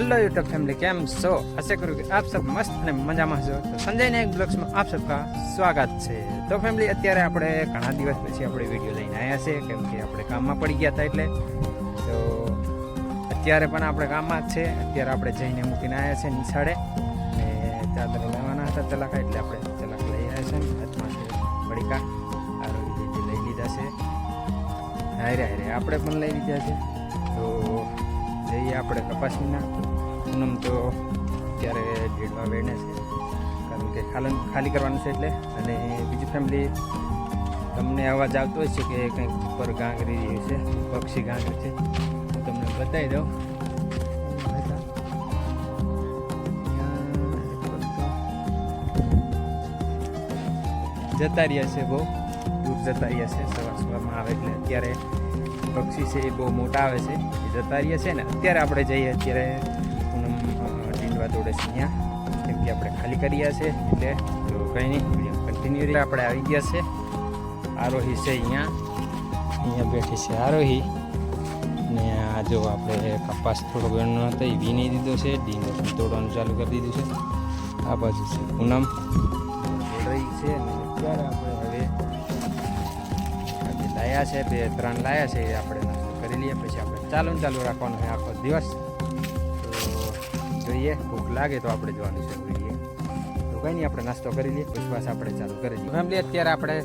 Hello YouTube family કેમ છો? આશા કરું કે આપ સબ મસ્ત અને મજામાં છો. તો સંજય નાયક બ્લોગ્સમાં આપ સબકા સ્વાગત છે. તો ફેમિલી અત્યારે આપણે ઘણા દિવસ પછી આપણે વિડીયો લઈને આવ્યા છે, કેમ કે આપણે કામમાં પડી ગયા હતા એટલે. તો અત્યારે પણ આપણે કામમાં જ છે. અત્યારે આપણે જઈને મૂકીને આવ્યા છે નિશાળે, અને ચાદર લેવાના હતા ચલાકા, એટલે આપણે ચલાક લઈ આવ્યા છે. હાથમાં છે પડીકા આરોગ્ય લઈ લીધા છે. હારે હારે આપણે પણ લઈ લીધા છે. તો જઈએ આપણે કપાસીના પૂનમ. તો અત્યારે ઢેડવા વેણે છે, કારણ કે ખાલી કરવાનું છે એટલે. અને બીજું ફેમિલી, તમને અવાજ આવતો હોય છે કે કંઈક ઉપર ગાંગરી રહ્યું છે, પક્ષી ગાંગરી છે. હું તમને બતાવી દઉં. જતા રહ્યા છે, બહુ દૂર જતા રહ્યા છે. સવારમાં આવે એટલે અત્યારે પક્ષી છે એ બહુ મોટા આવે છે, એ જતા રહ્યા છે ને. અત્યારે આપણે જઈએ, અત્યારે પૂનમ ડીંડવા દોડે છે અહીંયા, કેમ કે આપણે ખાલી કરી છે એટલે. તો કંઈ નહીં, કન્ટિન્યુ આપણે આવી ગયા છે. આરોહી છે અહીંયા બેઠી છે આરોહી. ને આ જો આપણે કપાસ થોડો ગણનો હતો એ વીણી દીધો છે, ડીંડો પણ તોડવાનું ચાલુ કરી દીધું છે. આ બાજુ છે પૂનમ દોડાઈ છે. અને અત્યારે આપણે હવે લાયા છે, 2-3 લાયા છે, એ આપણે નાસ્તો કરી લઈએ. પછી આપણે ચાલુ રાખવાનું છે આખો દિવસ. તો જોઈએ, ભૂખ લાગે તો આપણે જવાનું છે જોઈએ. તો કંઈ નહીં, આપણે નાસ્તો કરી લઈએ, પછી પાછા આપણે ચાલુ કરી દઈએ. ફેમિલી અત્યારે આપણે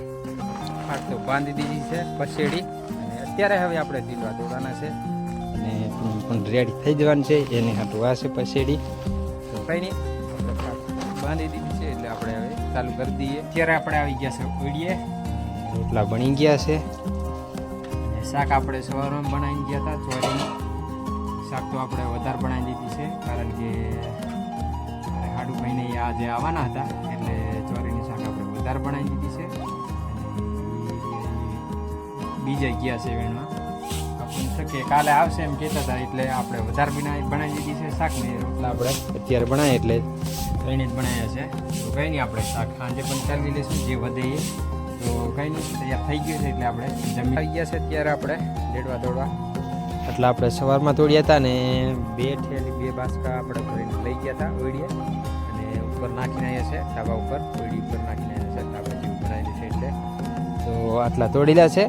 તો બાંધી દીધી છે પછેડી, અને અત્યારે હવે આપણે ડીંડવા દોડવાના છે, અને પણ રેડી થઈ જવાનું છે. એની હાટું આ છે પછેડી. તો કંઈ નહીં, આપણે બાંધી દીધી છે એટલે આપણે હવે ચાલુ કરી દઈએ. અત્યારે આપણે આવી ગયા છે ઓળીએ. રોટલા બની ગયા છે, અને શાક આપણે સવારમાં બનાવી ગયા હતા. ચોરીનું શાક તો આપણે વધારે બનાવી દીધી છે, કારણ કે મારે હાડુભાઈને આજે આવવાના હતા, એટલે ચોરીનું શાક આપણે વધારે બનાવી દીધી છે. બીજે ગયા છે વેણમાં, આપણે શકીએ કાલે આવશે એમ કહેતા હતા, એટલે આપણે વધારે બનાવી દીધી છે શાકને. રોટલા આપણે અત્યારે બનાવીએ એટલે કઈને જ બનાવ્યા છે. તો કંઈ નહીં, આપણે શાક સાંજે પણ ચાલી લઈશું જે વધે એ. તો કંઈ નહીં, તૈયાર થઈ ગયું છે એટલે આપણે જમી આવી ગયા છે. અત્યારે આપણે ઢેડવા દોડવા એટલે આપણે સવારમાં તોડ્યા હતા, ને 2 બાસકા આપણે ભરીને લઈ ગયા હતા ઓળીએ, અને ઉપર નાખીને આવ્યા છે ધાબા ઉપર. ઓળી ઉપર નાખીને આવ્યા છે, ધાબા જેવું બનાવેલું છે એટલે. તો આટલા તોડેલા છે,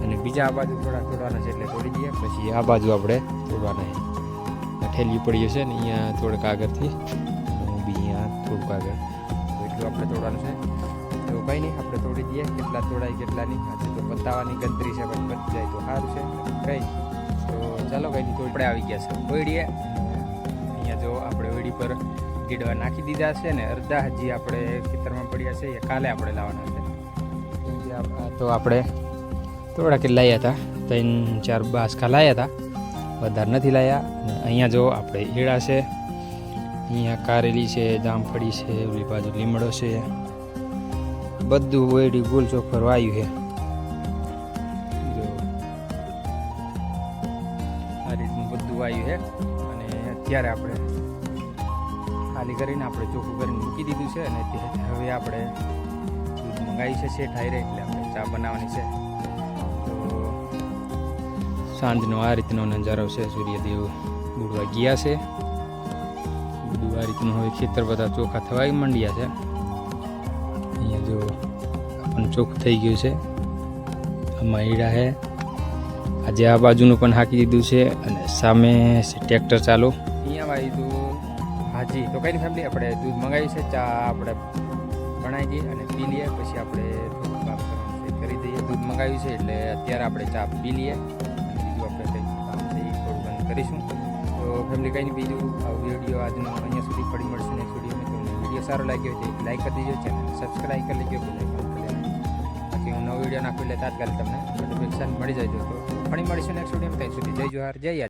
અને બીજા આ બાજુ થોડા તોડવાના છે એટલે તોડી દઈએ. પછી આ બાજુ આપણે તોડવાના ઠેલી પડ્યું છે ને અહીંયા થોડુંક આગળથી, હું બી અહીંયા થોડુંક આગળ, તો એટલું આપણે તોડવાનું છે. તો કંઈ નહીં, આપણે તોડી દઈએ. કેટલા તોડાય કેટલા નહીં, આજે તો પતાવવાની ગણતરી છે, પણ બચી જાય તો સારું છે. કંઈ તો ચાલો, કંઈ નહીં, તો આપણે આવી ગયા છે ઓળીએ. અહીંયા જો આપણે ઓળી પર ડીંડવા નાખી દીધા છે, ને અડધા હજી આપણે ખેતરમાં પડ્યા છે, એ કાલે આપણે લાવવાના છે. તો આપણે થોડા કે લાવ્યા હતા, 3-4 બાસકા લાવ્યા હતા, વધારે નથી લાવ્યા. અને અહીંયા જો આપણે ઈળા છે, અહીંયા કારેલી છે, જામફળી છે, ઓલી બાજુ લીમડો છે, બધું ઓયડી ગોલ ચોખર વાયું છે. જો આ રીતનું બધું વાયું છે. અને અત્યારે આપણે ખાલી કરીને આપણે ચોખ્ખું કરીને મૂકી દીધું છે. અને હવે આપણે દૂધ મંગાવ્યું છે શેઠ હાઈરે, એટલે આપણે ચા બનાવવાની છે. તો સાંજનો આ રીતનો નજારો છે. સૂર્યદેવ બુડવા ગયા છે. બધું આ રીતનું હવે ખેતર બધા ચોખ્ખા થવા માંડ્યા છે. અહીંયા જો પણ ચોખ્ખું થઈ ગયું છે. આમાં ઈડા છે. આજે આ બાજુનું પણ હાંકી દીધું છે, અને સામે છે ટ્રેક્ટર ચાલુ. અહીંયા વાવી તો હાજી. તો કંઈ ફેમિલી, આપણે દૂધ મંગાવ્યું છે, ચા આપણે બનાવી દઈએ અને પી લઈએ. પછી આપણે થોડું કામ કરવાનું છે કરી દઈએ. દૂધ મંગાવ્યું છે એટલે અત્યારે આપણે ચા પી લઈએ, અને બીજું આપણે કંઈ કામ છે એ થોડું બંધ કરીશું. તો ફેમિલી, કંઈ નહીં, બીજું વિડીયો આજનો અહીંયા સુધી ફરી મળશે નેક્સ્ટ વિડીયોમાં. તમને વિડીયો સારો લાગ્યો હોય તો લાઈક કરી દેજો, ચેનલ સબસ્ક્રાઈબ કરી લેજો, બાકી હું નવો વિડીયો નાખું એટલે તાત્કાલિક તમને નોટિફિકેશન મળી જાય. તો ફરી મળીશું નેક્સ્ટ વિડીયોમાં. ત્યાં સુધી જય જોહાર, જય યાદ.